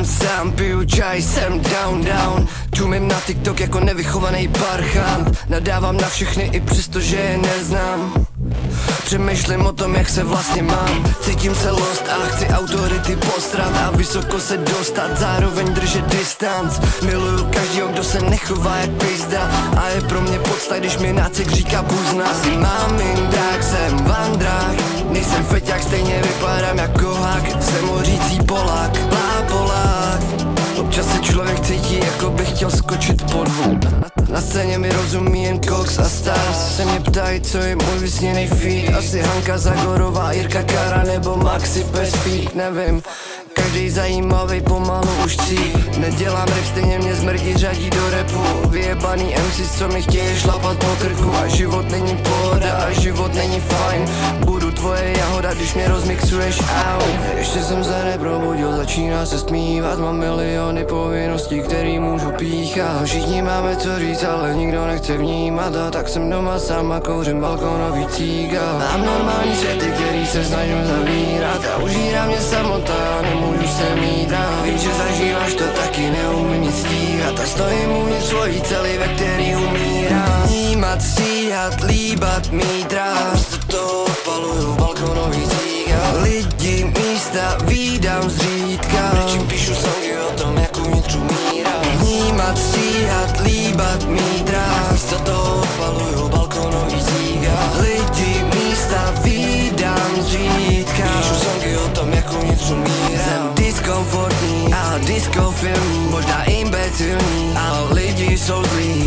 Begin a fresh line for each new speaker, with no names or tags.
jsem sám, piju čaj, jsem down. Čumím na TikTok jako nevychovaný parchant. Nadávám na všechny i přesto, že je neznám. Přemýšlím o tom, jak se vlastně mám. Cítím se lost a chci autority postrat a vysoko se dostat, zároveň držet distanc. Miluju každýho, kdo se nechová jak pizda a je pro mě podsta, když mi nácek říká buzna. Jsem mámindák, jsem vandrák, nejsem feťák, stejně vypadám jako hák. Jsem hořící Polák, Polák. Občas se člověk cítí, jako by chtěl skočit pod vodu. Na scéně mi rozumí jen Cox a Stars. Se mě ptají, co je můj vysněný feed. Asi Hanka Zagorová, Jirka Kara nebo Maxi Pespík, nevím. Každý zajímavý pomalu už cít. Nedělám rap, stejně mě zmrdí řadí do rapu. Vyjebaný MCs, co mi chtějí šlapat po krku. A život není pohoda a život není fajn. Budu tvoje jahoda, když mě rozmixuješ, au. Ještě jsem se neprobudil, začíná se smívat. Mám miliony povinností, který můžu píchat. Všichni máme co říct, ale nikdo nechce vnímat. A tak jsem doma sám a kouřím balkonový cígal. Mám normální světy, který se snažím zavírat. A užírá mě samota, nemůžu se mít rád. Vím, že zažíváš to taky, neumím nic stíhat. A stojím uvnitř svojí cely, ve který umírám. Vnímat, stíhat, líbat, mít rád. To odpaluju balkonový cígal. Lidi, místa, vídám zřídka. Prečím píšu songy o tom, jak uvnitř umírám. Vnímat, stíhat, líbat, mít rád. To odpaluju balkonový cígal. Lidi, místa, vídám zřídka. Píšu songy o tom, jak uvnitř umírám. Jsem diskomfortní a diskofilmní, možná imbecilní, ale lidi jsou zlí.